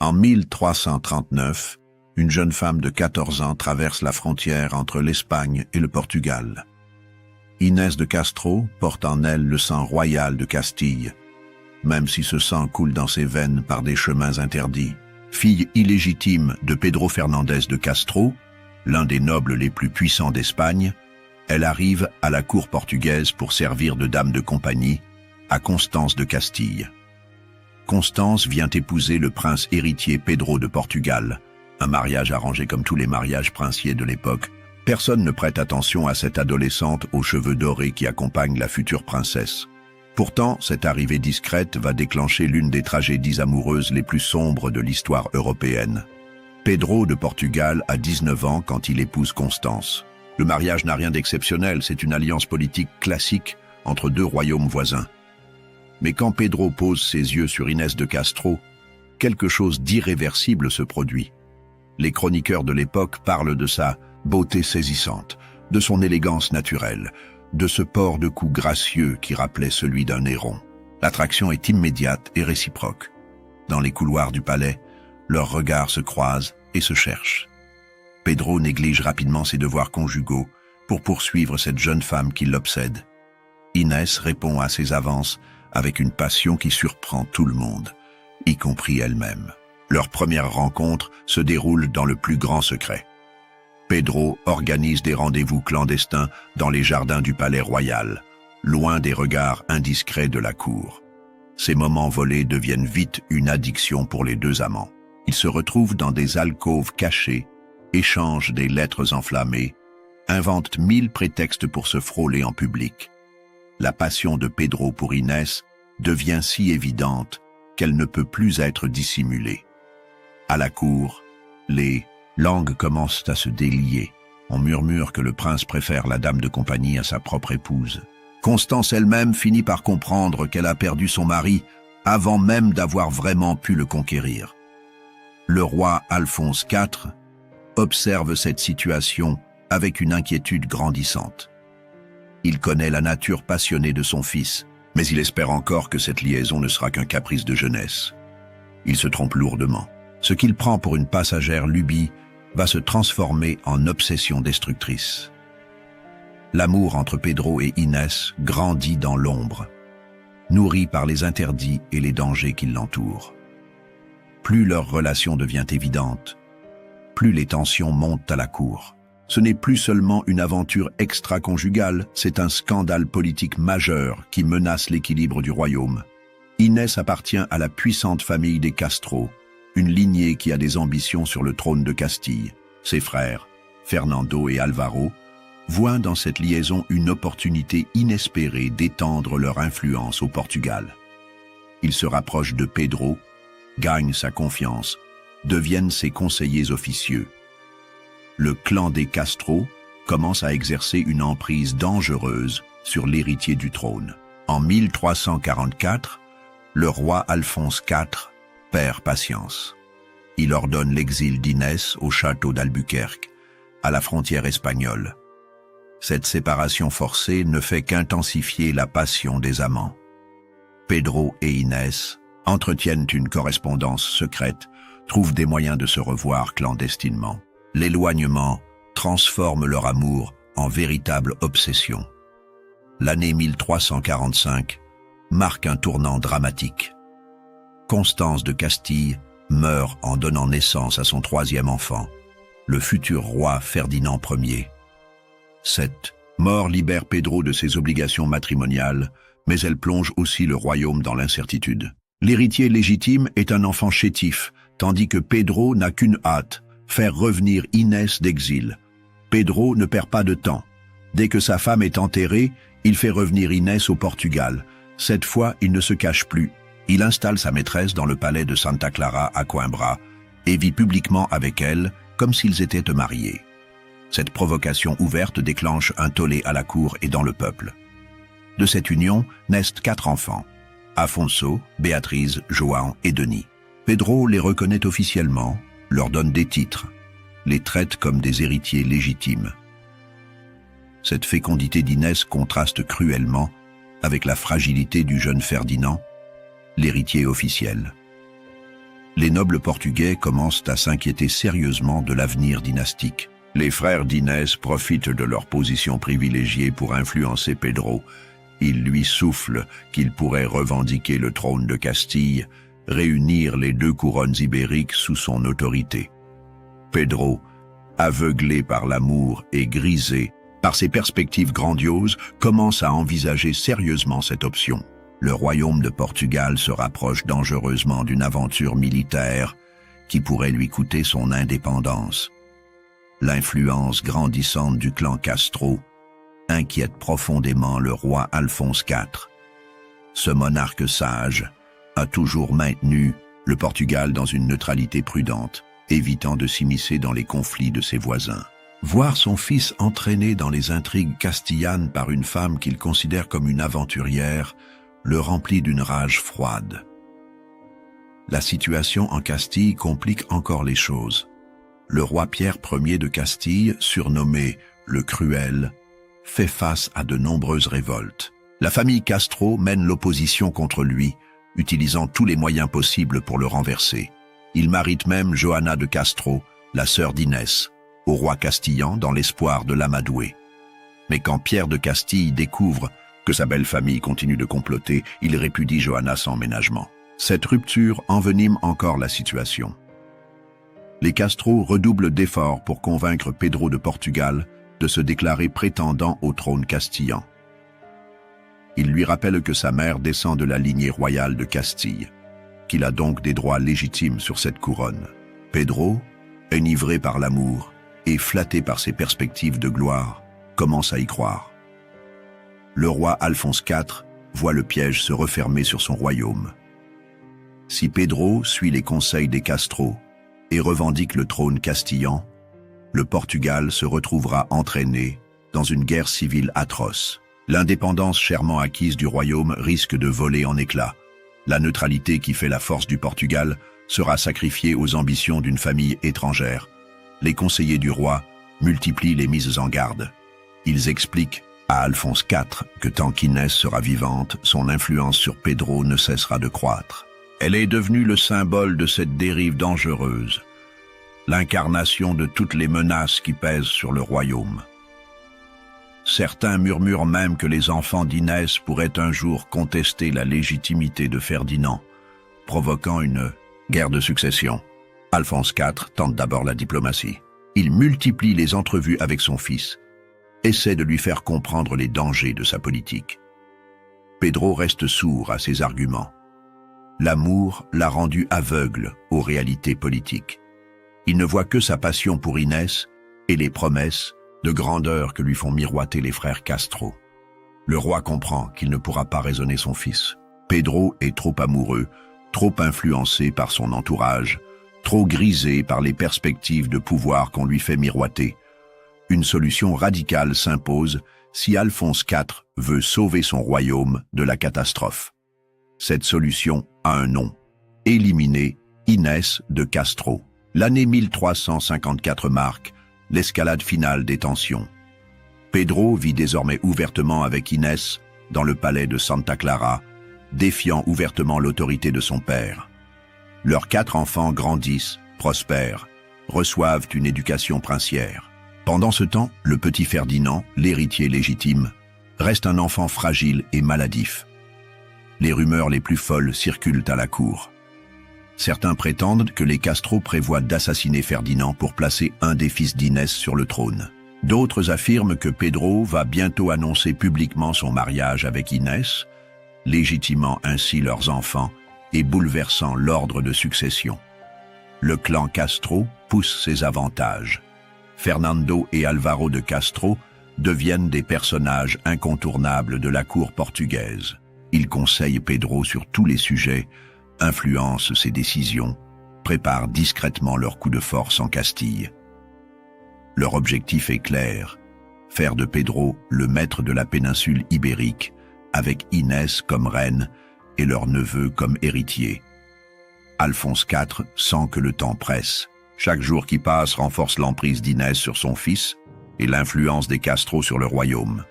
En 1339, une jeune femme de 14 ans traverse la frontière entre l'Espagne et le Portugal. Inès de Castro porte en elle le sang royal de Castille, même si ce sang coule dans ses veines par des chemins interdits. Fille illégitime de Pedro Fernández de Castro, l'un des nobles les plus puissants d'Espagne, elle arrive à la cour portugaise pour servir de dame de compagnie à Constance de Castille. Constance vient épouser le prince héritier Pedro de Portugal, un mariage arrangé comme tous les mariages princiers de l'époque. Personne ne prête attention à cette adolescente aux cheveux dorés qui accompagne la future princesse. Pourtant, cette arrivée discrète va déclencher l'une des tragédies amoureuses les plus sombres de l'histoire européenne. Pedro de Portugal a 19 ans quand il épouse Constance. Le mariage n'a rien d'exceptionnel, c'est une alliance politique classique entre deux royaumes voisins. Mais quand Pedro pose ses yeux sur Inès de Castro, quelque chose d'irréversible se produit. Les chroniqueurs de l'époque parlent de sa beauté saisissante, de son élégance naturelle, de ce port de cou gracieux qui rappelait celui d'un héron. L'attraction est immédiate et réciproque. Dans les couloirs du palais, leurs regards se croisent et se cherchent. Pedro néglige rapidement ses devoirs conjugaux pour poursuivre cette jeune femme qui l'obsède. Inès répond à ses avances avec une passion qui surprend tout le monde, y compris elle-même. Leur première rencontre se déroule dans le plus grand secret. Pedro organise des rendez-vous clandestins dans les jardins du palais royal, loin des regards indiscrets de la cour. Ces moments volés deviennent vite une addiction pour les deux amants. Ils se retrouvent dans des alcôves cachées, échangent des lettres enflammées, inventent 1000 prétextes pour se frôler en public. La passion de Pedro pour Inès devient si évidente qu'elle ne peut plus être dissimulée. À la cour, les langues commencent à se délier. On murmure que le prince préfère la dame de compagnie à sa propre épouse. Constance elle-même finit par comprendre qu'elle a perdu son mari avant même d'avoir vraiment pu le conquérir. Le roi Alphonse IV observe cette situation avec une inquiétude grandissante. Il connaît la nature passionnée de son fils, mais il espère encore que cette liaison ne sera qu'un caprice de jeunesse. Il se trompe lourdement. Ce qu'il prend pour une passagère lubie va se transformer en obsession destructrice. L'amour entre Pedro et Inès grandit dans l'ombre, nourri par les interdits et les dangers qui l'entourent. Plus leur relation devient évidente, plus les tensions montent à la cour. Ce n'est plus seulement une aventure extra-conjugale, c'est un scandale politique majeur qui menace l'équilibre du royaume. Inès appartient à la puissante famille des Castro, une lignée qui a des ambitions sur le trône de Castille. Ses frères, Fernando et Alvaro, voient dans cette liaison une opportunité inespérée d'étendre leur influence au Portugal. Ils se rapprochent de Pedro, gagnent sa confiance, deviennent ses conseillers officieux. Le clan des Castro commence à exercer une emprise dangereuse sur l'héritier du trône. En 1344, le roi Alphonse IV perd patience. Il ordonne l'exil d'Inès au château d'Albuquerque, à la frontière espagnole. Cette séparation forcée ne fait qu'intensifier la passion des amants. Pedro et Inès entretiennent une correspondance secrète, trouvent des moyens de se revoir clandestinement. L'éloignement transforme leur amour en véritable obsession. L'année 1345 marque un tournant dramatique. Constance de Castille meurt en donnant naissance à son troisième enfant, le futur roi Ferdinand Ier. Cette mort libère Pedro de ses obligations matrimoniales, mais elle plonge aussi le royaume dans l'incertitude. L'héritier légitime est un enfant chétif, tandis que Pedro n'a qu'une hâte, faire revenir Inès d'exil. Pedro ne perd pas de temps. Dès que sa femme est enterrée, il fait revenir Inès au Portugal. Cette fois, il ne se cache plus. Il installe sa maîtresse dans le palais de Santa Clara à Coimbra et vit publiquement avec elle comme s'ils étaient mariés. Cette provocation ouverte déclenche un tollé à la cour et dans le peuple. De cette union naissent 4 enfants: Afonso, Béatrice, João et Denis. Pedro les reconnaît officiellement, leur donne des titres, les traite comme des héritiers légitimes. Cette fécondité d'Inès contraste cruellement avec la fragilité du jeune Ferdinand, l'héritier officiel. Les nobles portugais commencent à s'inquiéter sérieusement de l'avenir dynastique. Les frères d'Inès profitent de leur position privilégiée pour influencer Pedro. Ils lui soufflent qu'il pourrait revendiquer le trône de Castille, réunir les deux couronnes ibériques sous son autorité. Pedro, aveuglé par l'amour et grisé par ses perspectives grandioses, commence à envisager sérieusement cette option. Le royaume de Portugal se rapproche dangereusement d'une aventure militaire qui pourrait lui coûter son indépendance. L'influence grandissante du clan Castro inquiète profondément le roi Alphonse IV. Ce monarque sage a toujours maintenu le Portugal dans une neutralité prudente, évitant de s'immiscer dans les conflits de ses voisins. Voir son fils entraîné dans les intrigues castillanes par une femme qu'il considère comme une aventurière le remplit d'une rage froide. La situation en Castille complique encore les choses. Le roi Pierre Ier de Castille, surnommé le Cruel, fait face à de nombreuses révoltes. La famille Castro mène l'opposition contre lui, utilisant tous les moyens possibles pour le renverser. Il marie même Johanna de Castro, la sœur d'Inès, au roi castillan dans l'espoir de l'amadouer. Mais quand Pierre de Castille découvre que sa belle famille continue de comploter, il répudie Johanna sans ménagement. Cette rupture envenime encore la situation. Les Castro redoublent d'efforts pour convaincre Pedro de Portugal de se déclarer prétendant au trône castillan. Il lui rappelle que sa mère descend de la lignée royale de Castille, qu'il a donc des droits légitimes sur cette couronne. Pedro, enivré par l'amour et flatté par ses perspectives de gloire, commence à y croire. Le roi Alphonse IV voit le piège se refermer sur son royaume. Si Pedro suit les conseils des Castro et revendique le trône castillan, le Portugal se retrouvera entraîné dans une guerre civile atroce. L'indépendance chèrement acquise du royaume risque de voler en éclats. La neutralité qui fait la force du Portugal sera sacrifiée aux ambitions d'une famille étrangère. Les conseillers du roi multiplient les mises en garde. Ils expliquent à Alphonse IV que tant qu'Inès sera vivante, son influence sur Pedro ne cessera de croître. Elle est devenue le symbole de cette dérive dangereuse, l'incarnation de toutes les menaces qui pèsent sur le royaume. Certains murmurent même que les enfants d'Inès pourraient un jour contester la légitimité de Ferdinand, provoquant une guerre de succession. Alphonse IV tente d'abord la diplomatie. Il multiplie les entrevues avec son fils, essaie de lui faire comprendre les dangers de sa politique. Pedro reste sourd à ses arguments. L'amour l'a rendu aveugle aux réalités politiques. Il ne voit que sa passion pour Inès et les promesses de grandeur que lui font miroiter les frères Castro. Le roi comprend qu'il ne pourra pas raisonner son fils. Pedro est trop amoureux, trop influencé par son entourage, trop grisé par les perspectives de pouvoir qu'on lui fait miroiter. Une solution radicale s'impose si Alphonse IV veut sauver son royaume de la catastrophe. Cette solution a un nom: éliminer Inès de Castro. L'année 1354 marque l'escalade finale des tensions. Pedro vit désormais ouvertement avec Inès dans le palais de Santa Clara, défiant ouvertement l'autorité de son père. Leurs 4 enfants grandissent, prospèrent, reçoivent une éducation princière. Pendant ce temps, le petit Ferdinand, l'héritier légitime, reste un enfant fragile et maladif. Les rumeurs les plus folles circulent à la cour. Certains prétendent que les Castro prévoient d'assassiner Ferdinand pour placer un des fils d'Inès sur le trône. D'autres affirment que Pedro va bientôt annoncer publiquement son mariage avec Inès, légitimant ainsi leurs enfants et bouleversant l'ordre de succession. Le clan Castro pousse ses avantages. Fernando et Alvaro de Castro deviennent des personnages incontournables de la cour portugaise. Ils conseillent Pedro sur tous les sujets, influencent ses décisions, préparent discrètement leur coup de force en Castille. Leur objectif est clair: faire de Pedro le maître de la péninsule ibérique, avec Inès comme reine et leur neveu comme héritier. Alphonse IV sent que le temps presse. Chaque jour qui passe renforce l'emprise d'Inès sur son fils et l'influence des Castro sur le royaume.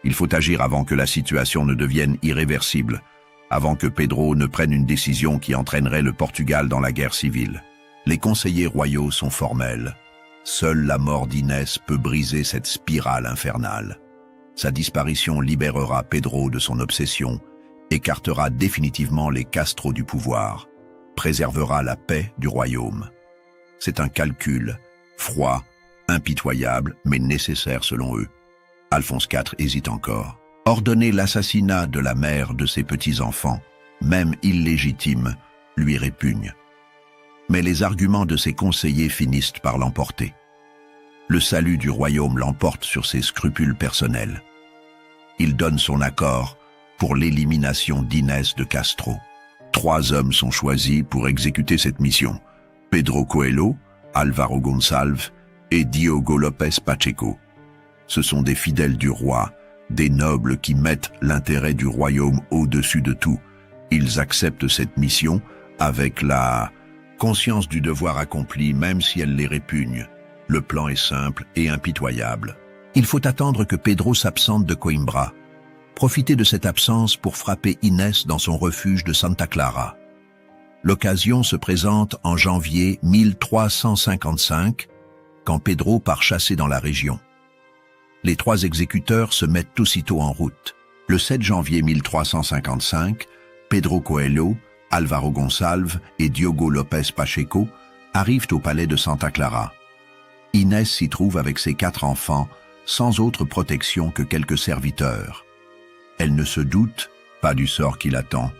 Il faut agir avant que la situation ne devienne irréversible. avant que Pedro ne prenne une décision qui entraînerait le Portugal dans la guerre civile. Les conseillers royaux sont formels. Seule la mort d'Inès peut briser cette spirale infernale. Sa disparition libérera Pedro de son obsession, écartera définitivement les Castro du pouvoir, préservera la paix du royaume. C'est un calcul, froid, impitoyable, mais nécessaire selon eux. Alphonse IV hésite encore. Ordonner l'assassinat de la mère de ses petits-enfants, même illégitime, lui répugne. Mais les arguments de ses conseillers finissent par l'emporter. Le salut du royaume l'emporte sur ses scrupules personnels. Il donne son accord pour l'élimination d'Inès de Castro. 3 hommes sont choisis pour exécuter cette mission. Pedro Coelho, Álvaro Gonçalves et Diogo López Pacheco. Ce sont des fidèles du roi, des nobles qui mettent l'intérêt du royaume au-dessus de tout. Ils acceptent cette mission avec la conscience du devoir accompli, même si elle les répugne. Le plan est simple et impitoyable. Il faut attendre que Pedro s'absente de Coimbra. Profiter de cette absence pour frapper Inès dans son refuge de Santa Clara. L'occasion se présente en janvier 1355, quand Pedro part chasser dans la région. Les 3 exécuteurs se mettent aussitôt en route. Le 7 janvier 1355, Pedro Coelho, Álvaro Gonçalves et Diogo López Pacheco arrivent au palais de Santa Clara. Inès s'y trouve avec ses 4 enfants, sans autre protection que quelques serviteurs. Elle ne se doute pas du sort qui l'attend,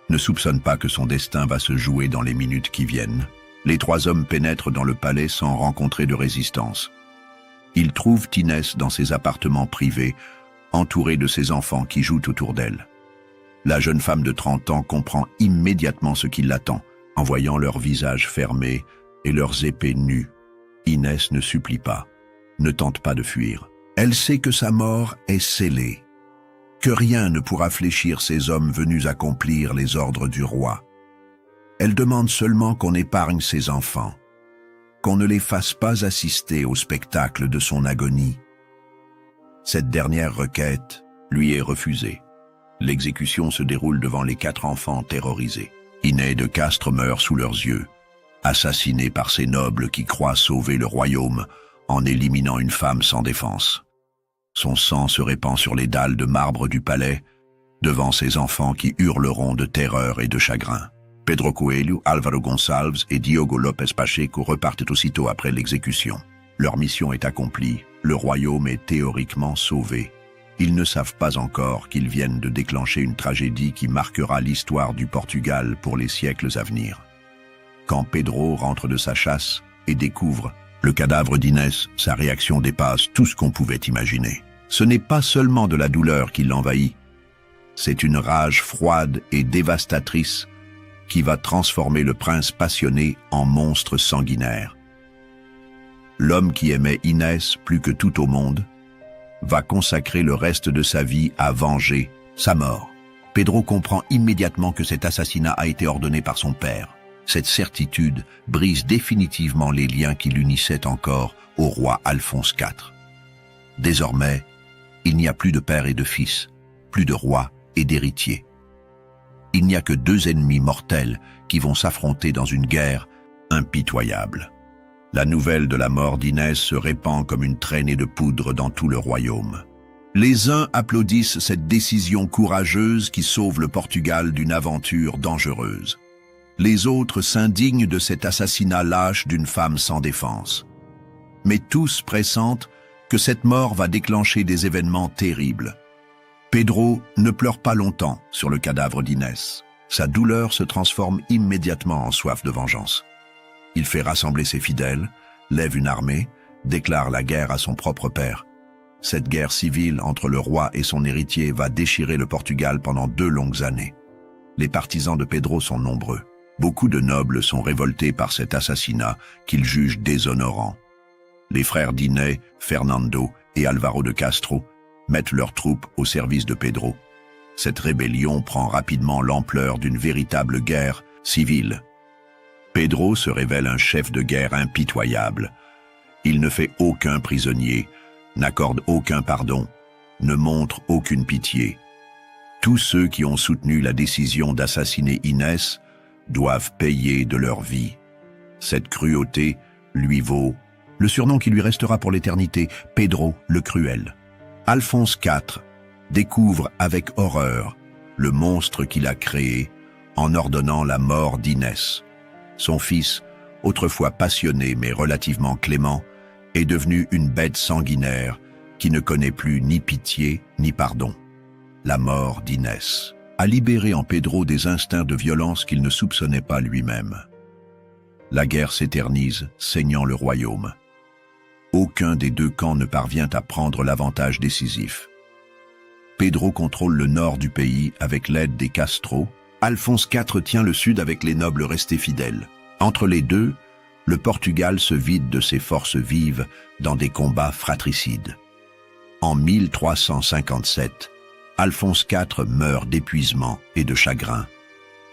ne soupçonne pas que son destin va se jouer dans les minutes qui viennent. Les 3 hommes pénètrent dans le palais sans rencontrer de résistance. Ils trouvent Inès dans ses appartements privés, entourée de ses enfants qui jouent autour d'elle. La jeune femme de 30 ans comprend immédiatement ce qui l'attend, en voyant leurs visages fermés et leurs épées nues. Inès ne supplie pas, ne tente pas de fuir. Elle sait que sa mort est scellée, que rien ne pourra fléchir ces hommes venus accomplir les ordres du roi. Elle demande seulement qu'on épargne ses enfants, qu'on ne les fasse pas assister au spectacle de son agonie. Cette dernière requête lui est refusée. L'exécution se déroule devant les 4 enfants terrorisés. Inès de Castres meurt sous leurs yeux, assassinée par ces nobles qui croient sauver le royaume en éliminant une femme sans défense. Son sang se répand sur les dalles de marbre du palais, devant ses enfants qui hurleront de terreur et de chagrin. Pedro Coelho, Álvaro Gonçalves et Diogo López Pacheco repartent aussitôt après l'exécution. Leur mission est accomplie, le royaume est théoriquement sauvé. Ils ne savent pas encore qu'ils viennent de déclencher une tragédie qui marquera l'histoire du Portugal pour les siècles à venir. Quand Pedro rentre de sa chasse et découvre le cadavre d'Inès, sa réaction dépasse tout ce qu'on pouvait imaginer. Ce n'est pas seulement de la douleur qui l'envahit, c'est une rage froide et dévastatrice qui va transformer le prince passionné en monstre sanguinaire. L'homme qui aimait Inès plus que tout au monde va consacrer le reste de sa vie à venger sa mort. Pedro comprend immédiatement que cet assassinat a été ordonné par son père. Cette certitude brise définitivement les liens qui l'unissaient encore au roi Alphonse IV. Désormais, il n'y a plus de père et de fils, plus de roi et d'héritier. Il n'y a que 2 ennemis mortels qui vont s'affronter dans une guerre impitoyable. La nouvelle de la mort d'Inès se répand comme une traînée de poudre dans tout le royaume. Les uns applaudissent cette décision courageuse qui sauve le Portugal d'une aventure dangereuse. Les autres s'indignent de cet assassinat lâche d'une femme sans défense. Mais tous pressentent que cette mort va déclencher des événements terribles. Pedro ne pleure pas longtemps sur le cadavre d'Inès. Sa douleur se transforme immédiatement en soif de vengeance. Il fait rassembler ses fidèles, lève une armée, déclare la guerre à son propre père. Cette guerre civile entre le roi et son héritier va déchirer le Portugal pendant 2 longues années. Les partisans de Pedro sont nombreux. Beaucoup de nobles sont révoltés par cet assassinat qu'ils jugent déshonorant. Les frères d'Inès, Fernando et Álvaro de Castro mettent leurs troupes au service de Pedro. Cette rébellion prend rapidement l'ampleur d'une véritable guerre civile. Pedro se révèle un chef de guerre impitoyable. Il ne fait aucun prisonnier, n'accorde aucun pardon, ne montre aucune pitié. Tous ceux qui ont soutenu la décision d'assassiner Inès doivent payer de leur vie. Cette cruauté lui vaut le surnom qui lui restera pour l'éternité, Pedro le Cruel. Alphonse IV découvre avec horreur le monstre qu'il a créé en ordonnant la mort d'Inès. Son fils, autrefois passionné mais relativement clément, est devenu une bête sanguinaire qui ne connaît plus ni pitié ni pardon. La mort d'Inès a libéré en Pedro des instincts de violence qu'il ne soupçonnait pas lui-même. La guerre s'éternise, saignant le royaume. Aucun des deux camps ne parvient à prendre l'avantage décisif. Pedro contrôle le nord du pays avec l'aide des Castro. Alphonse IV tient le sud avec les nobles restés fidèles. Entre les deux, le Portugal se vide de ses forces vives dans des combats fratricides. En 1357, Alphonse IV meurt d'épuisement et de chagrin.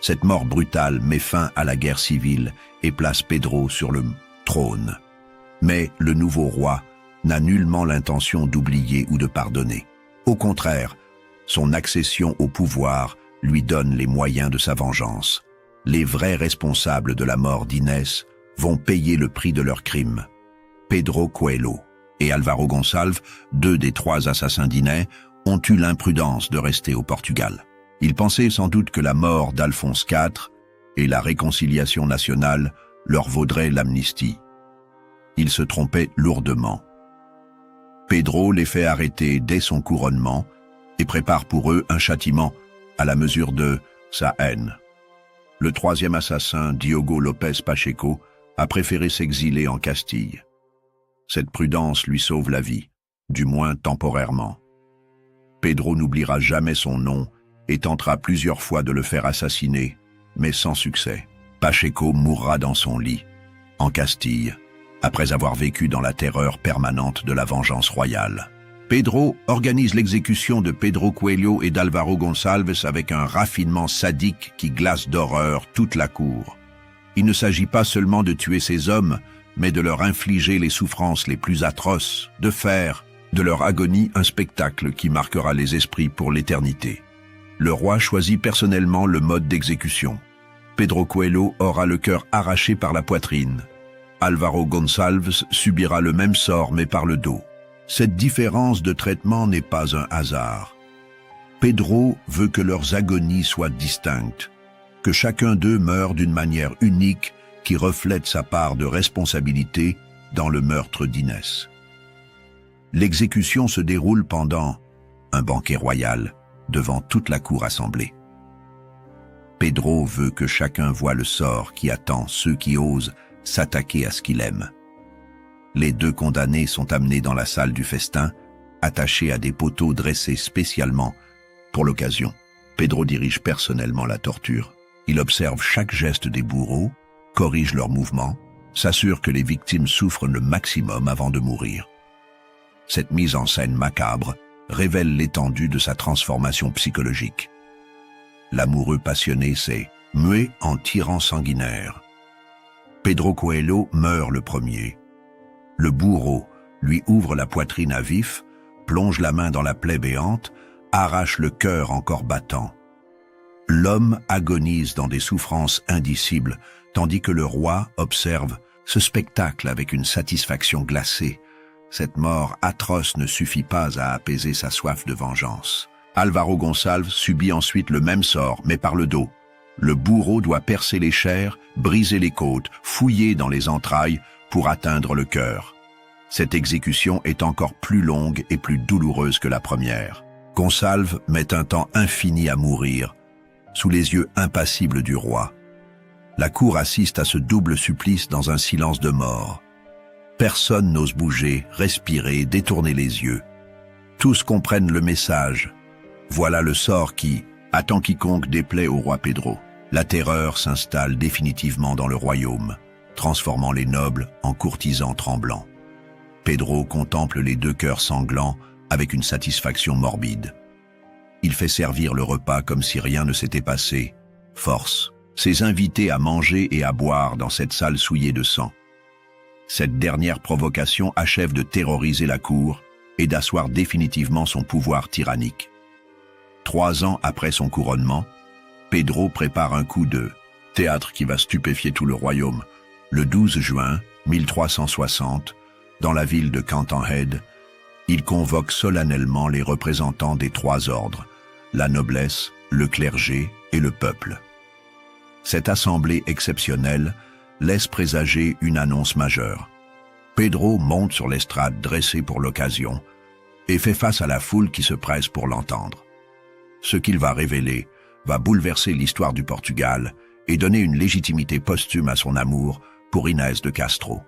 Cette mort brutale met fin à la guerre civile et place Pedro sur le trône. Mais le nouveau roi n'a nullement l'intention d'oublier ou de pardonner. Au contraire, son accession au pouvoir lui donne les moyens de sa vengeance. Les vrais responsables de la mort d'Inès vont payer le prix de leurs crimes. Pedro Coelho et Álvaro Gonçalves, 2 des 3 assassins d'Inès, ont eu l'imprudence de rester au Portugal. Ils pensaient sans doute que la mort d'Alphonse IV et la réconciliation nationale leur vaudraient l'amnistie. Ils se trompaient lourdement. Pedro les fait arrêter dès son couronnement et prépare pour eux un châtiment à la mesure de sa haine. Le 3e assassin, Diogo López Pacheco, a préféré s'exiler en Castille. Cette prudence lui sauve la vie, du moins temporairement. Pedro n'oubliera jamais son nom et tentera plusieurs fois de le faire assassiner, mais sans succès. Pacheco mourra dans son lit, en Castille, après avoir vécu dans la terreur permanente de la vengeance royale. Pedro organise l'exécution de Pedro Coelho et d'Álvaro Gonçalves avec un raffinement sadique qui glace d'horreur toute la cour. Il ne s'agit pas seulement de tuer ces hommes, mais de leur infliger les souffrances les plus atroces, de faire de leur agonie un spectacle qui marquera les esprits pour l'éternité. Le roi choisit personnellement le mode d'exécution. Pedro Coelho aura le cœur arraché par la poitrine. Álvaro Gonçalves subira le même sort mais par le dos. Cette différence de traitement n'est pas un hasard. Pedro veut que leurs agonies soient distinctes, que chacun d'eux meure d'une manière unique qui reflète sa part de responsabilité dans le meurtre d'Inès. L'exécution se déroule pendant un banquet royal devant toute la cour assemblée. Pedro veut que chacun voie le sort qui attend ceux qui osent s'attaquer à ce qu'il aime. Les 2 condamnés sont amenés dans la salle du festin, attachés à des poteaux dressés spécialement pour l'occasion. Pedro dirige personnellement la torture. Il observe chaque geste des bourreaux, corrige leurs mouvements, s'assure que les victimes souffrent le maximum avant de mourir. Cette mise en scène macabre révèle l'étendue de sa transformation psychologique. L'amoureux passionné s'est mué en tyran sanguinaire. Pedro Coelho meurt le premier. Le bourreau lui ouvre la poitrine à vif, plonge la main dans la plaie béante, arrache le cœur encore battant. L'homme agonise dans des souffrances indicibles, tandis que le roi observe ce spectacle avec une satisfaction glacée. Cette mort atroce ne suffit pas à apaiser sa soif de vengeance. Álvaro Gonçalves subit ensuite le même sort, mais par le dos. Le bourreau doit percer les chairs, briser les côtes, fouiller dans les entrailles pour atteindre le cœur. Cette exécution est encore plus longue et plus douloureuse que la première. Gonçalves met un temps infini à mourir, sous les yeux impassibles du roi. La cour assiste à ce double supplice dans un silence de mort. Personne n'ose bouger, respirer, détourner les yeux. Tous comprennent le message. Voilà le sort qui attend quiconque déplaît au roi Pedro. La terreur s'installe définitivement dans le royaume, transformant les nobles en courtisans tremblants. Pedro contemple les 2 cœurs sanglants avec une satisfaction morbide. Il fait servir le repas comme si rien ne s'était passé, force ses invités à manger et à boire dans cette salle souillée de sang. Cette dernière provocation achève de terroriser la cour et d'asseoir définitivement son pouvoir tyrannique. 3 ans après son couronnement, Pedro prépare un coup de théâtre qui va stupéfier tout le royaume. Le 12 juin 1360, dans la ville de Cantanhede, il convoque solennellement les représentants des 3 ordres, la noblesse, le clergé et le peuple. Cette assemblée exceptionnelle laisse présager une annonce majeure. Pedro monte sur l'estrade dressée pour l'occasion et fait face à la foule qui se presse pour l'entendre. Ce qu'il va révéler va bouleverser l'histoire du Portugal et donner une légitimité posthume à son amour pour Inès de Castro.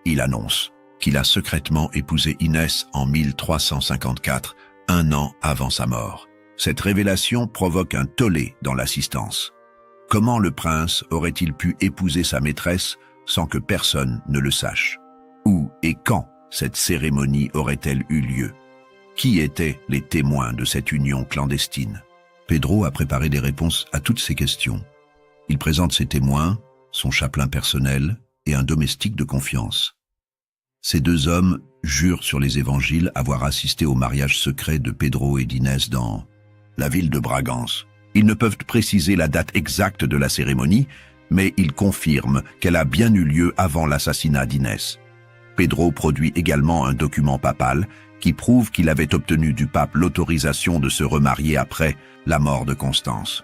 Il annonce qu'il a secrètement épousé Inès en 1354, 1 an avant sa mort. Cette révélation provoque un tollé dans l'assistance. Comment le prince aurait-il pu épouser sa maîtresse sans que personne ne le sache? Où et quand cette cérémonie aurait-elle eu lieu? Qui étaient les témoins de cette union clandestine? Pedro a préparé des réponses à toutes ces questions. Il présente ses témoins, son chapelain personnel et un domestique de confiance. Ces 2 hommes jurent sur les évangiles avoir assisté au mariage secret de Pedro et d'Inès dans la ville de Bragance. Ils ne peuvent préciser la date exacte de la cérémonie, mais ils confirment qu'elle a bien eu lieu avant l'assassinat d'Inès. Pedro produit également un document papal qui prouve qu'il avait obtenu du pape l'autorisation de se remarier après la mort de Constance.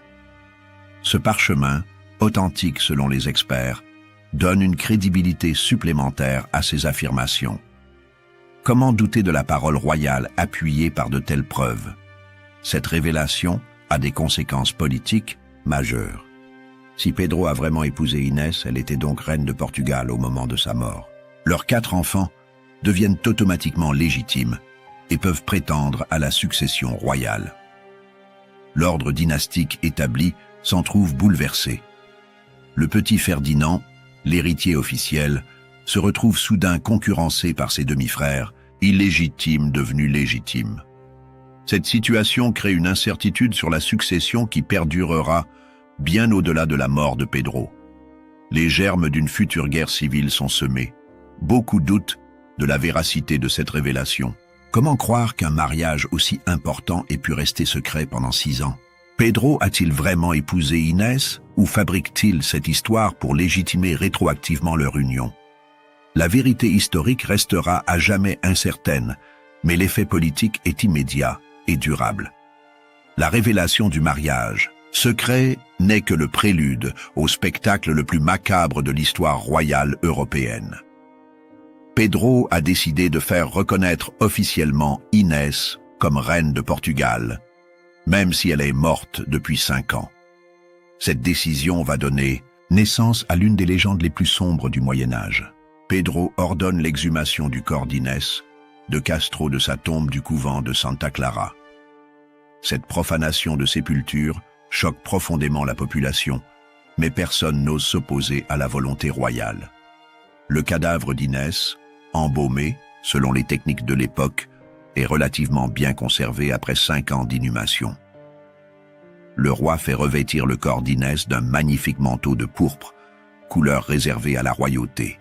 Ce parchemin, authentique selon les experts, donne une crédibilité supplémentaire à ces affirmations. Comment douter de la parole royale appuyée par de telles preuves? Cette révélation a des conséquences politiques majeures. Si Pedro a vraiment épousé Inès, elle était donc reine de Portugal au moment de sa mort. Leurs 4 enfants deviennent automatiquement légitimes et peuvent prétendre à la succession royale. L'ordre dynastique établi s'en trouve bouleversé. Le petit Ferdinand, l'héritier officiel, se retrouve soudain concurrencé par ses demi-frères, illégitimes devenus légitimes. Cette situation crée une incertitude sur la succession qui perdurera bien au-delà de la mort de Pedro. Les germes d'une future guerre civile sont semés. Beaucoup doutent de la véracité de cette révélation. Comment croire qu'un mariage aussi important ait pu rester secret pendant 6 ans? Pedro a-t-il vraiment épousé Inès ou fabrique-t-il cette histoire pour légitimer rétroactivement leur union? La vérité historique restera à jamais incertaine, mais l'effet politique est immédiat et durable. La révélation du mariage secret n'est que le prélude au spectacle le plus macabre de l'histoire royale européenne. Pedro a décidé de faire reconnaître officiellement Inès comme reine de Portugal, même si elle est morte depuis 5 ans. Cette décision va donner naissance à l'une des légendes les plus sombres du Moyen-Âge. Pedro ordonne l'exhumation du corps d'Inès de Castro de sa tombe du couvent de Santa Clara. Cette profanation de sépulture choque profondément la population, mais personne n'ose s'opposer à la volonté royale. Le cadavre d'Inès, embaumé, selon les techniques de l'époque, est relativement bien conservé après 5 ans d'inhumation. Le roi fait revêtir le corps d'Inès d'un magnifique manteau de pourpre, couleur réservée à la royauté.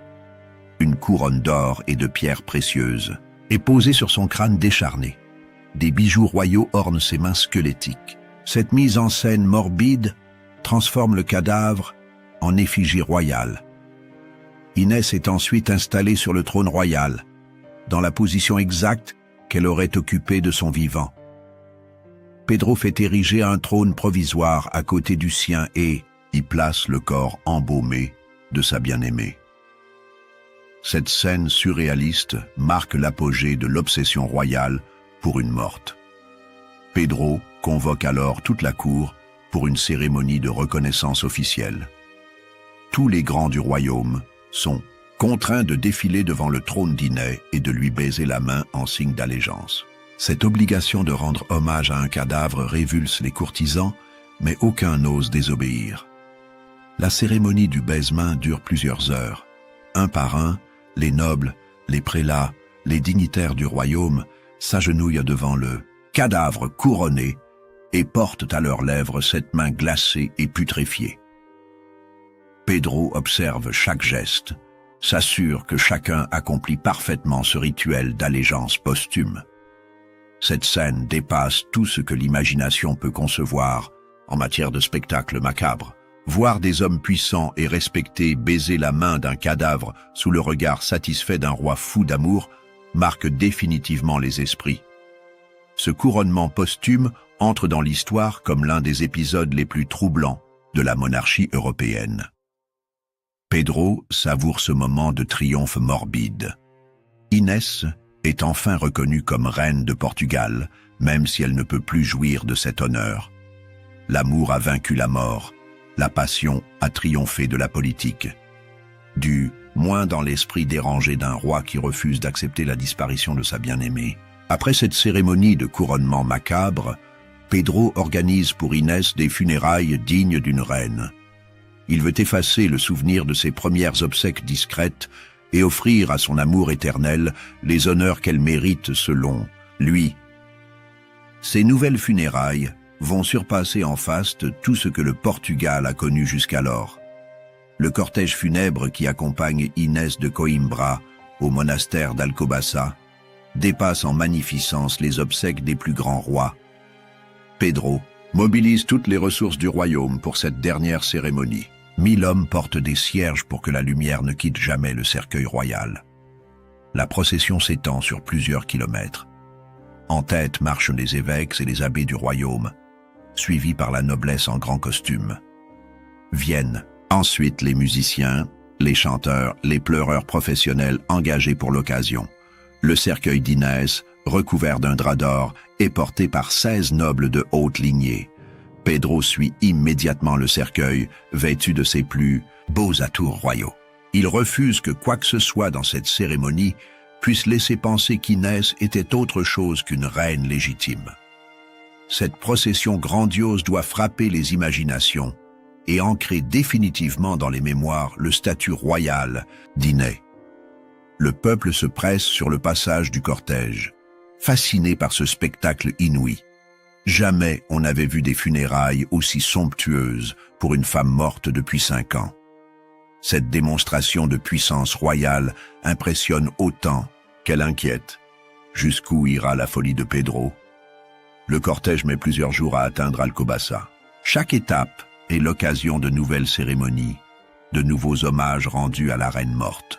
Une couronne d'or et de pierres précieuses est posée sur son crâne décharné. Des bijoux royaux ornent ses mains squelettiques. Cette mise en scène morbide transforme le cadavre en effigie royale. Inès est ensuite installée sur le trône royal, dans la position exacte qu'elle aurait occupée de son vivant. Pedro fait ériger un trône provisoire à côté du sien et y place le corps embaumé de sa bien-aimée. Cette scène surréaliste marque l'apogée de l'obsession royale pour une morte. Pedro convoque alors toute la cour pour une cérémonie de reconnaissance officielle. Tous les grands du royaume sont contraints de défiler devant le trône d'Inès et de lui baiser la main en signe d'allégeance. Cette obligation de rendre hommage à un cadavre révulse les courtisans, mais aucun n'ose désobéir. La cérémonie du baise-main dure plusieurs heures. Un par un, les nobles, les prélats, les dignitaires du royaume s'agenouillent devant le cadavre couronné et portent à leurs lèvres cette main glacée et putréfiée. Pedro observe chaque geste, s'assure que chacun accomplit parfaitement ce rituel d'allégeance posthume. Cette scène dépasse tout ce que l'imagination peut concevoir en matière de spectacle macabre. Voir des hommes puissants et respectés baiser la main d'un cadavre sous le regard satisfait d'un roi fou d'amour marque définitivement les esprits. Ce couronnement posthume entre dans l'histoire comme l'un des épisodes les plus troublants de la monarchie européenne. Pedro savoure ce moment de triomphe morbide. Inès est enfin reconnue comme reine de Portugal, même si elle ne peut plus jouir de cet honneur. L'amour a vaincu la mort, la passion a triomphé de la politique. Du moins dans l'esprit dérangé d'un roi qui refuse d'accepter la disparition de sa bien-aimée. Après cette cérémonie de couronnement macabre, Pedro organise pour Inès des funérailles dignes d'une reine. Il veut effacer le souvenir de ses premières obsèques discrètes et offrir à son amour éternel les honneurs qu'elle mérite selon lui. Ces nouvelles funérailles vont surpasser en faste tout ce que le Portugal a connu jusqu'alors. Le cortège funèbre qui accompagne Inès de Coimbra au monastère d'Alcobaça dépasse en magnificence les obsèques des plus grands rois. Pedro mobilise toutes les ressources du royaume pour cette dernière cérémonie. 1000 hommes portent des cierges pour que la lumière ne quitte jamais le cercueil royal. La procession s'étend sur plusieurs kilomètres. En tête marchent les évêques et les abbés du royaume, suivis par la noblesse en grand costume. Viennent ensuite les musiciens, les chanteurs, les pleureurs professionnels engagés pour l'occasion. Le cercueil d'Inès, recouvert d'un drap d'or, est porté par 16 nobles de haute lignée. Pedro suit immédiatement le cercueil, vêtu de ses plus beaux atours royaux. Il refuse que quoi que ce soit dans cette cérémonie puisse laisser penser qu'Inès était autre chose qu'une reine légitime. Cette procession grandiose doit frapper les imaginations et ancrer définitivement dans les mémoires le statut royal d'Inès. Le peuple se presse sur le passage du cortège, fasciné par ce spectacle inouï. Jamais on n'avait vu des funérailles aussi somptueuses pour une femme morte depuis 5 ans. Cette démonstration de puissance royale impressionne autant qu'elle inquiète. Jusqu'où ira la folie de Pedro? Le cortège met plusieurs jours à atteindre Alcobaça. Chaque étape est l'occasion de nouvelles cérémonies, de nouveaux hommages rendus à la reine morte.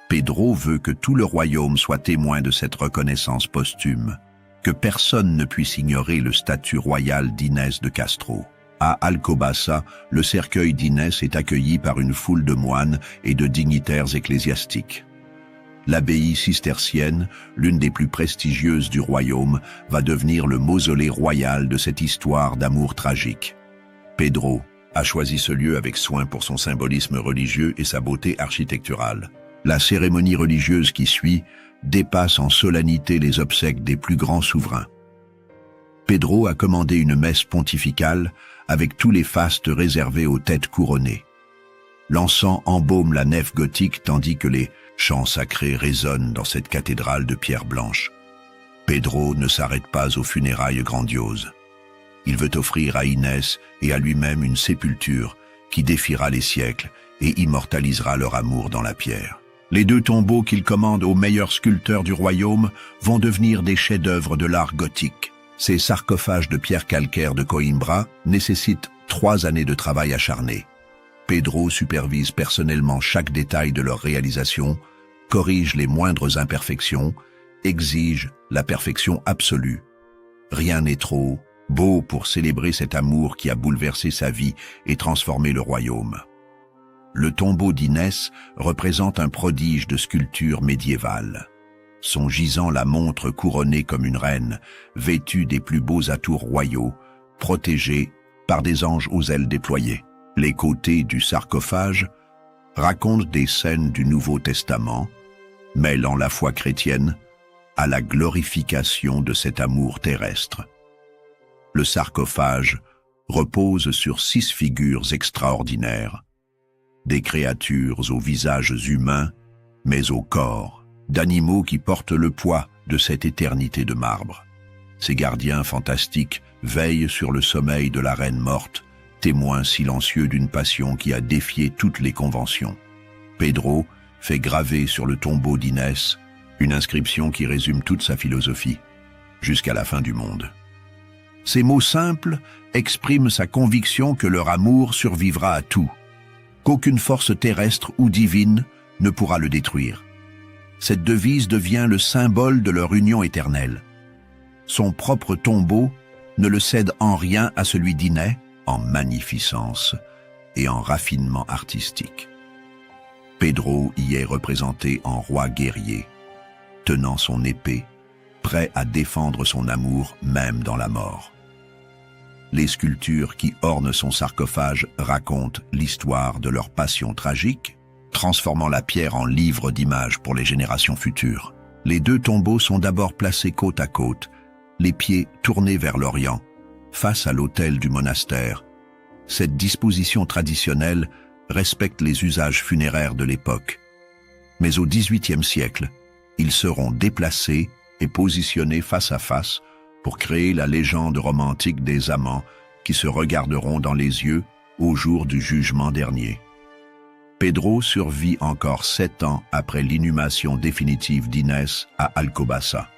Pedro veut que tout le royaume soit témoin de cette reconnaissance posthume, que personne ne puisse ignorer le statut royal d'Inès de Castro. À Alcobaça, le cercueil d'Inès est accueilli par une foule de moines et de dignitaires ecclésiastiques. L'abbaye cistercienne, l'une des plus prestigieuses du royaume, va devenir le mausolée royal de cette histoire d'amour tragique. Pedro a choisi ce lieu avec soin pour son symbolisme religieux et sa beauté architecturale. La cérémonie religieuse qui suit dépasse en solennité les obsèques des plus grands souverains. Pedro a commandé une messe pontificale avec tous les fastes réservés aux têtes couronnées. L'encens embaume la nef gothique tandis que les chants sacrés résonnent dans cette cathédrale de pierre blanche. Pedro ne s'arrête pas aux funérailles grandioses. Il veut offrir à Inès et à lui-même une sépulture qui défiera les siècles et immortalisera leur amour dans la pierre. Les 2 tombeaux qu'il commande aux meilleurs sculpteurs du royaume vont devenir des chefs-d'œuvre de l'art gothique. Ces sarcophages de pierre calcaire de Coimbra nécessitent 3 années de travail acharné. Pedro supervise personnellement chaque détail de leur réalisation, corrige les moindres imperfections, exige la perfection absolue. Rien n'est trop beau pour célébrer cet amour qui a bouleversé sa vie et transformé le royaume. Le tombeau d'Inès représente un prodige de sculpture médiévale. Son gisant la montre couronnée comme une reine, vêtue des plus beaux atours royaux, protégée par des anges aux ailes déployées. Les côtés du sarcophage racontent des scènes du Nouveau Testament, mêlant la foi chrétienne à la glorification de cet amour terrestre. Le sarcophage repose sur 6 figures extraordinaires, des créatures aux visages humains, mais au corps d'animaux qui portent le poids de cette éternité de marbre. Ces gardiens fantastiques veillent sur le sommeil de la reine morte, témoin silencieux d'une passion qui a défié toutes les conventions. Pedro fait graver sur le tombeau d'Inès une inscription qui résume toute sa philosophie. jusqu'à la fin du monde. Ces mots simples expriment sa conviction que leur amour survivra à tout, qu'aucune force terrestre ou divine ne pourra le détruire. Cette devise devient le symbole de leur union éternelle. Son propre tombeau ne le cède en rien à celui d'Inès, en magnificence et en raffinement artistique. Pedro y est représenté en roi guerrier, tenant son épée, prêt à défendre son amour même dans la mort. Les sculptures qui ornent son sarcophage racontent l'histoire de leur passion tragique, transformant la pierre en livre d'images pour les générations futures. Les deux tombeaux sont d'abord placés côte à côte, les pieds tournés vers l'Orient, face à l'autel du monastère. Cette disposition traditionnelle respecte les usages funéraires de l'époque. Mais au XVIIIe siècle, ils seront déplacés et positionnés face à face pour créer la légende romantique des amants qui se regarderont dans les yeux au jour du jugement dernier. Pedro survit encore 7 ans après l'inhumation définitive d'Inès à Alcobaça.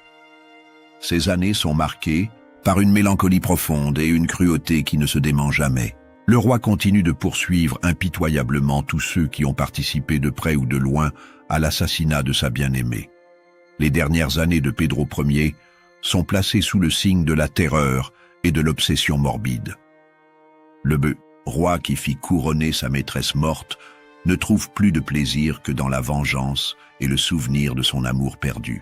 Ces années sont marquées par une mélancolie profonde et une cruauté qui ne se dément jamais. Le roi continue de poursuivre impitoyablement tous ceux qui ont participé de près ou de loin à l'assassinat de sa bien-aimée. Les dernières années de Pedro Ier sont placées sous le signe de la terreur et de l'obsession morbide. Le roi qui fit couronner sa maîtresse morte ne trouve plus de plaisir que dans la vengeance et le souvenir de son amour perdu.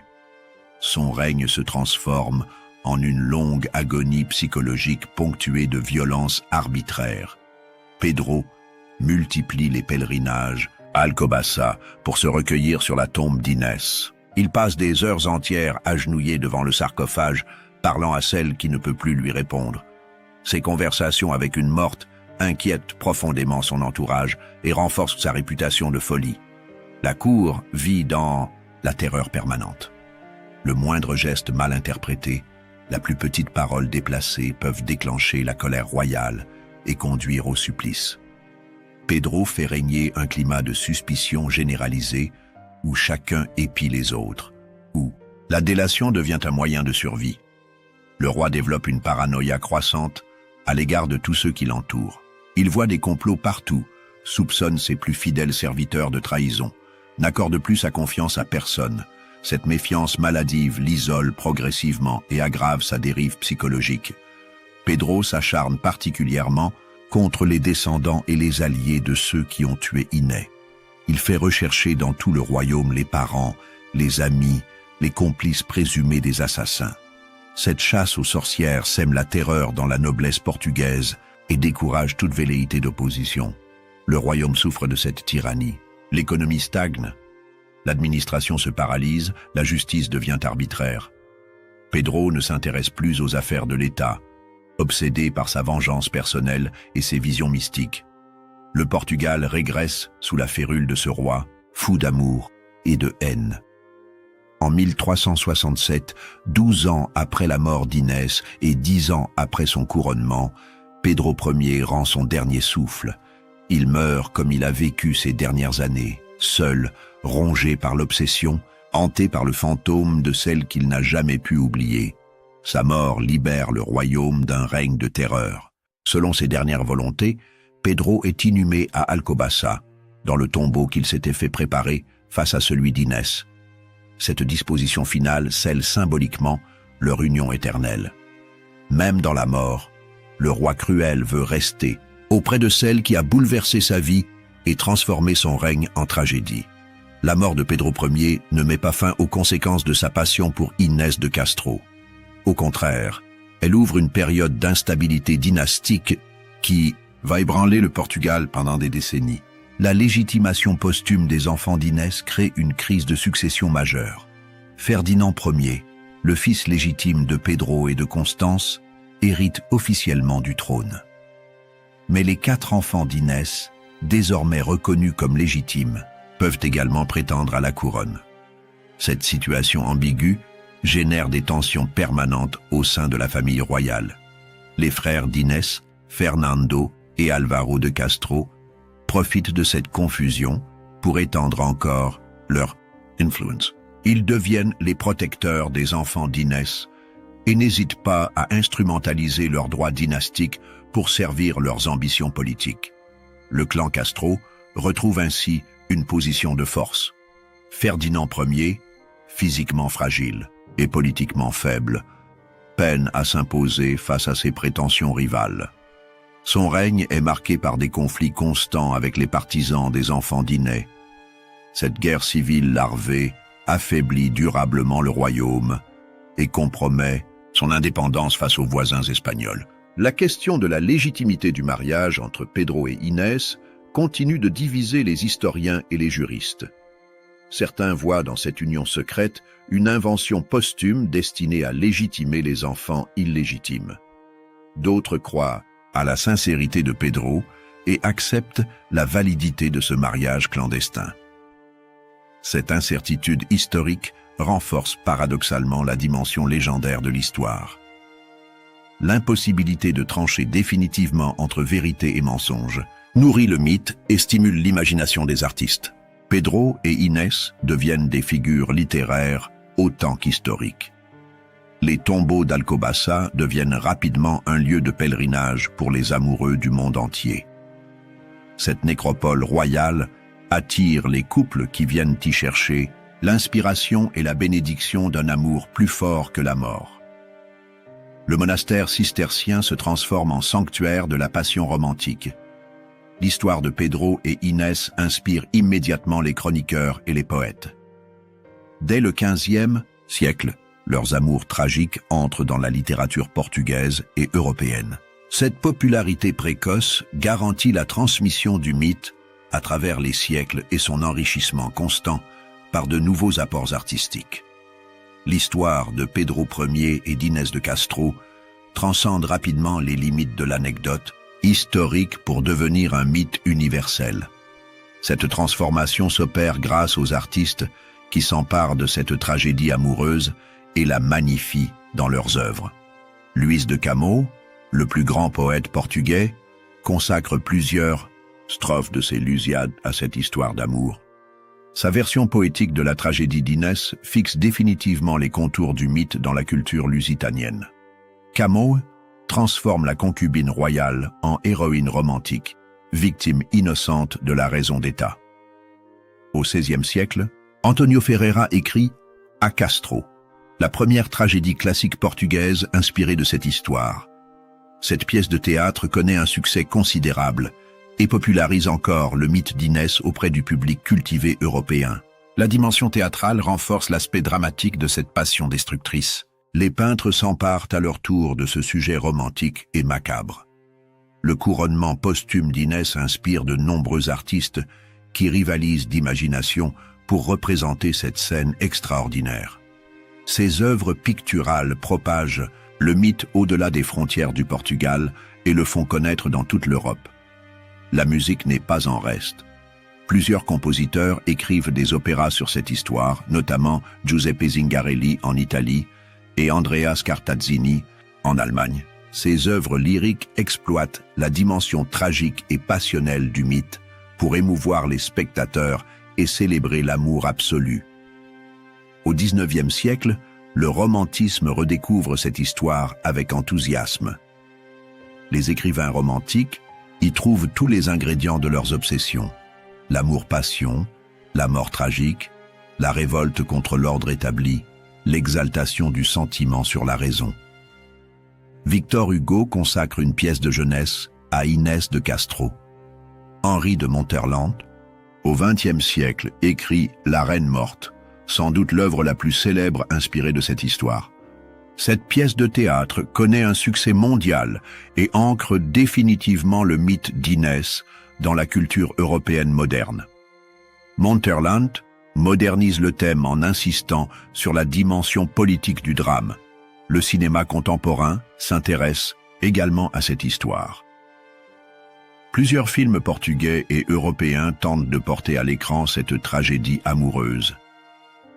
Son règne se transforme en une longue agonie psychologique ponctuée de violences arbitraires. Pedro multiplie les pèlerinages à Alcobaça pour se recueillir sur la tombe d'Inès. Il passe des heures entières agenouillé devant le sarcophage, parlant à celle qui ne peut plus lui répondre. Ses conversations avec une morte inquiètent profondément son entourage et renforcent sa réputation de folie. La cour vit dans la terreur permanente. Le moindre geste mal interprété, la plus petite parole déplacée peuvent déclencher la colère royale et conduire au supplice. Pedro fait régner un climat de suspicion généralisée où chacun épie les autres, où la délation devient un moyen de survie. Le roi développe une paranoïa croissante à l'égard de tous ceux qui l'entourent. Il voit des complots partout, soupçonne ses plus fidèles serviteurs de trahison, n'accorde plus sa confiance à personne. Cette méfiance maladive l'isole progressivement et aggrave sa dérive psychologique. Pedro s'acharne particulièrement contre les descendants et les alliés de ceux qui ont tué Inès. Il fait rechercher dans tout le royaume les parents, les amis, les complices présumés des assassins. Cette chasse aux sorcières sème la terreur dans la noblesse portugaise et décourage toute velléité d'opposition. Le royaume souffre de cette tyrannie. L'économie stagne. L'administration se paralyse, la justice devient arbitraire. Pedro ne s'intéresse plus aux affaires de l'État, obsédé par sa vengeance personnelle et ses visions mystiques. Le Portugal régresse sous la férule de ce roi, fou d'amour et de haine. En 1367, 12 ans après la mort d'Inès et 10 ans après son couronnement, Pedro Ier rend son dernier souffle. Il meurt comme il a vécu ces dernières années, seul, rongé par l'obsession, hanté par le fantôme de celle qu'il n'a jamais pu oublier. Sa mort libère le royaume d'un règne de terreur. Selon ses dernières volontés, Pedro est inhumé à Alcobaça, dans le tombeau qu'il s'était fait préparer face à celui d'Inès. Cette disposition finale scelle symboliquement leur union éternelle. Même dans la mort, le roi cruel veut rester auprès de celle qui a bouleversé sa vie et transformé son règne en tragédie. La mort de Pedro Ier ne met pas fin aux conséquences de sa passion pour Inès de Castro. Au contraire, elle ouvre une période d'instabilité dynastique qui va ébranler le Portugal pendant des décennies. La légitimation posthume des enfants d'Inès crée une crise de succession majeure. Ferdinand Ier, le fils légitime de Pedro et de Constance, hérite officiellement du trône. Mais les 4 enfants d'Inès, désormais reconnus comme légitimes, peuvent également prétendre à la couronne. Cette situation ambiguë génère des tensions permanentes au sein de la famille royale. Les frères d'Inès, Fernando et Alvaro de Castro, profitent de cette confusion pour étendre encore leur influence. Ils deviennent les protecteurs des enfants d'Inès et n'hésitent pas à instrumentaliser leurs droits dynastiques pour servir leurs ambitions politiques. Le clan Castro retrouve ainsi une position de force. Ferdinand Ier, physiquement fragile et politiquement faible, peine à s'imposer face à ses prétentions rivales. Son règne est marqué par des conflits constants avec les partisans des enfants d'Innès. Cette guerre civile larvée affaiblit durablement le royaume et compromet son indépendance face aux voisins espagnols. La question de la légitimité du mariage entre Pedro et Inès continue de diviser les historiens et les juristes. Certains voient dans cette union secrète une invention posthume destinée à légitimer les enfants illégitimes. D'autres croient à la sincérité de Pedro et acceptent la validité de ce mariage clandestin. Cette incertitude historique renforce paradoxalement la dimension légendaire de l'histoire. L'impossibilité de trancher définitivement entre vérité et mensonge nourrit le mythe et stimule l'imagination des artistes. Pedro et Inès deviennent des figures littéraires autant qu'historiques. Les tombeaux d'Alcobaça deviennent rapidement un lieu de pèlerinage pour les amoureux du monde entier. Cette nécropole royale attire les couples qui viennent y chercher l'inspiration et la bénédiction d'un amour plus fort que la mort. Le monastère cistercien se transforme en sanctuaire de la passion romantique. L'histoire de Pedro et Inès inspire immédiatement les chroniqueurs et les poètes. Dès le XVe siècle, leurs amours tragiques entrent dans la littérature portugaise et européenne. Cette popularité précoce garantit la transmission du mythe à travers les siècles et son enrichissement constant par de nouveaux apports artistiques. L'histoire de Pedro Ier et d'Inès de Castro transcende rapidement les limites de l'anecdote historique pour devenir un mythe universel. Cette transformation s'opère grâce aux artistes qui s'emparent de cette tragédie amoureuse et la magnifient dans leurs œuvres. Luís de Camões, le plus grand poète portugais, consacre plusieurs strophes de ses Lusíadas à cette histoire d'amour. Sa version poétique de la tragédie d'Inès fixe définitivement les contours du mythe dans la culture lusitanienne. Camões transforme la concubine royale en héroïne romantique, victime innocente de la raison d'État. Au XVIe siècle, Antonio Ferreira écrit « A Castro », la première tragédie classique portugaise inspirée de cette histoire. Cette pièce de théâtre connaît un succès considérable et popularise encore le mythe d'Inès auprès du public cultivé européen. La dimension théâtrale renforce l'aspect dramatique de cette passion destructrice. Les peintres s'emparent à leur tour de ce sujet romantique et macabre. Le couronnement posthume d'Inès inspire de nombreux artistes qui rivalisent d'imagination pour représenter cette scène extraordinaire. Ces œuvres picturales propagent le mythe au-delà des frontières du Portugal et le font connaître dans toute l'Europe. La musique n'est pas en reste. Plusieurs compositeurs écrivent des opéras sur cette histoire, notamment Giuseppe Zingarelli en Italie et Andrea Scartazzini en Allemagne. Ces œuvres lyriques exploitent la dimension tragique et passionnelle du mythe pour émouvoir les spectateurs et célébrer l'amour absolu. Au XIXe siècle, le romantisme redécouvre cette histoire avec enthousiasme. Les écrivains romantiques y trouvent tous les ingrédients de leurs obsessions: l'amour-passion, la mort tragique, la révolte contre l'ordre établi, l'exaltation du sentiment sur la raison. Victor Hugo consacre une pièce de jeunesse à Inès de Castro. Henri de Monterland, au XXe siècle, écrit La Reine morte, sans doute l'œuvre la plus célèbre inspirée de cette histoire. Cette pièce de théâtre connaît un succès mondial et ancre définitivement le mythe d'Inès dans la culture européenne moderne. Monterland modernise le thème en insistant sur la dimension politique du drame. Le cinéma contemporain s'intéresse également à cette histoire. Plusieurs films portugais et européens tentent de porter à l'écran cette tragédie amoureuse.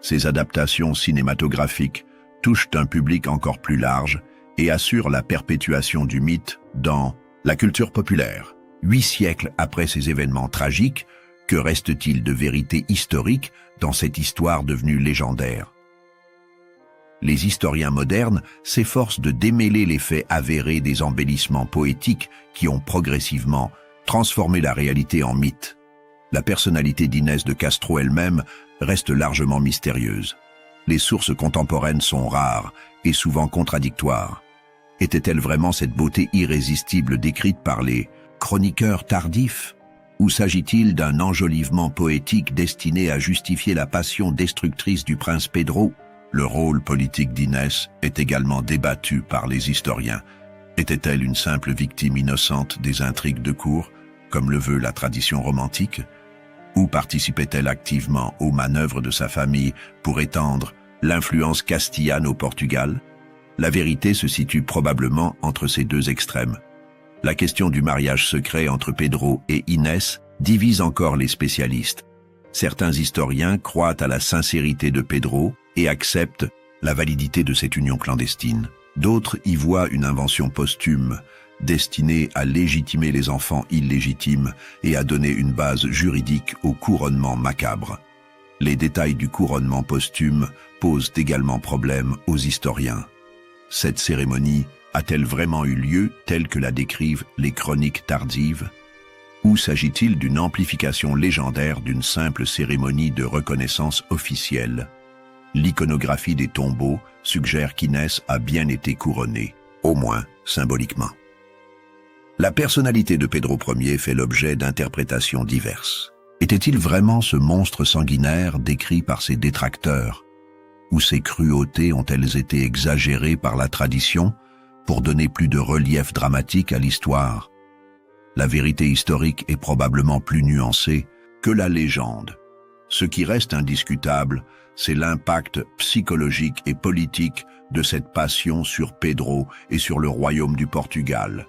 Ces adaptations cinématographiques touchent un public encore plus large et assurent la perpétuation du mythe dans la culture populaire. 8 siècles après ces événements tragiques, que reste-t-il de vérité historique dans cette histoire devenue légendaire? Les historiens modernes s'efforcent de démêler les faits avérés des embellissements poétiques qui ont progressivement transformé la réalité en mythe. La personnalité d'Inès de Castro elle-même reste largement mystérieuse. Les sources contemporaines sont rares et souvent contradictoires. Était-elle vraiment cette beauté irrésistible décrite par les chroniqueurs tardifs? Ou s'agit-il d'un enjolivement poétique destiné à justifier la passion destructrice du prince Pedro? Le rôle politique d'Inès est également débattu par les historiens. Était-elle une simple victime innocente des intrigues de cour, comme le veut la tradition romantique? Ou participait-elle activement aux manœuvres de sa famille pour étendre l'influence castillane au Portugal? La vérité se situe probablement entre ces deux extrêmes. La question du mariage secret entre Pedro et Inès divise encore les spécialistes. Certains historiens croient à la sincérité de Pedro et acceptent la validité de cette union clandestine. D'autres y voient une invention posthume, destinée à légitimer les enfants illégitimes et à donner une base juridique au couronnement macabre. Les détails du couronnement posthume posent également problème aux historiens. Cette cérémonie a-t-elle vraiment eu lieu telle que la décrivent les chroniques tardives? Ou s'agit-il d'une amplification légendaire d'une simple cérémonie de reconnaissance officielle? L'iconographie des tombeaux suggère qu'Inès a bien été couronnée, au moins symboliquement. La personnalité de Pedro Ier fait l'objet d'interprétations diverses. Était-il vraiment ce monstre sanguinaire décrit par ses détracteurs? Ou ces cruautés ont-elles été exagérées par la tradition pour donner plus de relief dramatique à l'histoire? La vérité historique est probablement plus nuancée que la légende. Ce qui reste indiscutable, c'est l'impact psychologique et politique de cette passion sur Pedro et sur le royaume du Portugal.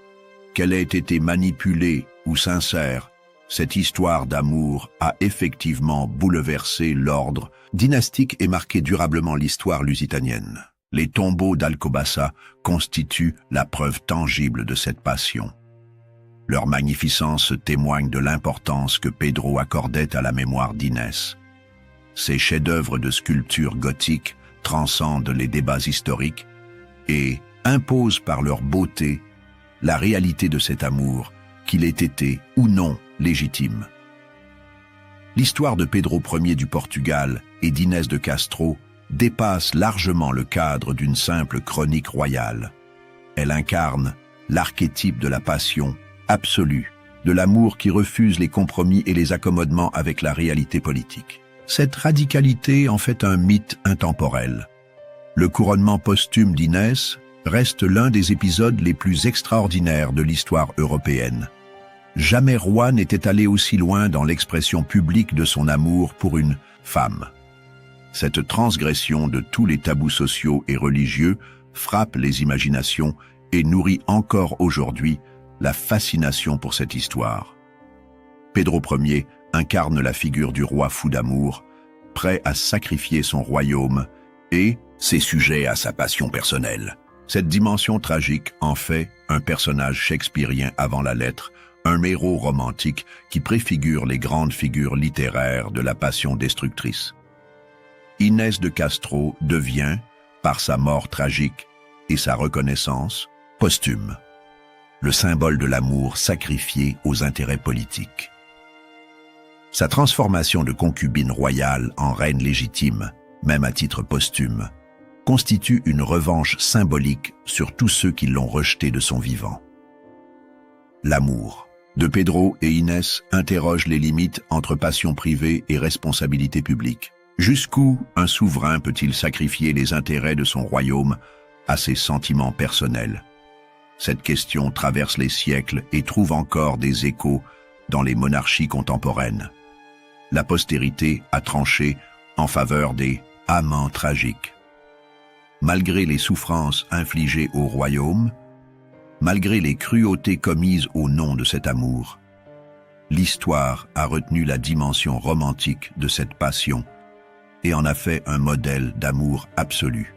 Qu'elle ait été manipulée ou sincère, cette histoire d'amour a effectivement bouleversé l'ordre dynastique et marqué durablement l'histoire lusitanienne. Les tombeaux d'Alcobaça constituent la preuve tangible de cette passion. Leur magnificence témoigne de l'importance que Pedro accordait à la mémoire d'Inès. Ces chefs-d'œuvre de sculpture gothique transcendent les débats historiques et imposent par leur beauté la réalité de cet amour, qu'il ait été ou non légitime. L'histoire de Pedro Ier du Portugal et d'Inès de Castro dépasse largement le cadre d'une simple chronique royale. Elle incarne l'archétype de la passion absolue, de l'amour qui refuse les compromis et les accommodements avec la réalité politique. Cette radicalité en fait un mythe intemporel. Le couronnement posthume d'Inès reste l'un des épisodes les plus extraordinaires de l'histoire européenne. Jamais roi n'était allé aussi loin dans l'expression publique de son amour pour une femme. Cette transgression de tous les tabous sociaux et religieux frappe les imaginations et nourrit encore aujourd'hui la fascination pour cette histoire. Pedro Ier incarne la figure du roi fou d'amour, prêt à sacrifier son royaume et ses sujets à sa passion personnelle. Cette dimension tragique en fait un personnage shakespearien avant la lettre, un héros romantique qui préfigure les grandes figures littéraires de la passion destructrice. Inès de Castro devient, par sa mort tragique et sa reconnaissance, posthume, le symbole de l'amour sacrifié aux intérêts politiques. Sa transformation de concubine royale en reine légitime, même à titre posthume, constitue une revanche symbolique sur tous ceux qui l'ont rejeté de son vivant. L'amour de Pedro et Inès interroge les limites entre passion privée et responsabilité publique. Jusqu'où un souverain peut-il sacrifier les intérêts de son royaume à ses sentiments personnels? Cette question traverse les siècles et trouve encore des échos dans les monarchies contemporaines. La postérité a tranché en faveur des amants tragiques. Malgré les souffrances infligées au royaume, malgré les cruautés commises au nom de cet amour, l'histoire a retenu la dimension romantique de cette passion et en a fait un modèle d'amour absolu.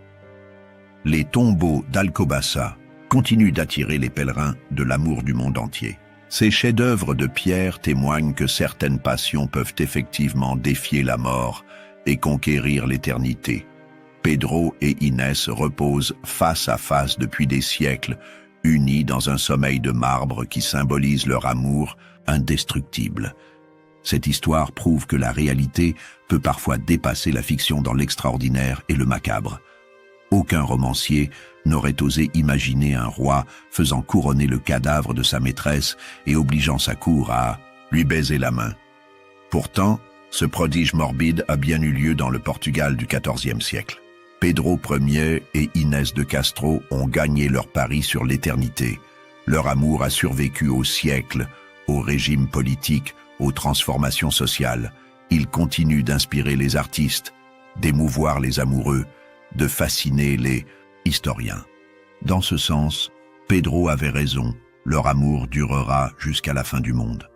Les tombeaux d'Alcobaça continuent d'attirer les pèlerins de l'amour du monde entier. Ces chefs-d'œuvre de pierre témoignent que certaines passions peuvent effectivement défier la mort et conquérir l'éternité. Pedro et Inès reposent face à face depuis des siècles, unis dans un sommeil de marbre qui symbolise leur amour indestructible. Cette histoire prouve que la réalité peut parfois dépasser la fiction dans l'extraordinaire et le macabre. Aucun romancier n'aurait osé imaginer un roi faisant couronner le cadavre de sa maîtresse et obligeant sa cour à lui baiser la main. Pourtant, ce prodige morbide a bien eu lieu dans le Portugal du XIVe siècle. Pedro Ier et Inès de Castro ont gagné leur pari sur l'éternité. Leur amour a survécu aux siècles, aux régimes politiques, aux transformations sociales. Il continue d'inspirer les artistes, d'émouvoir les amoureux, de fasciner les historiens. Dans ce sens, Pedro avait raison, leur amour durera jusqu'à la fin du monde.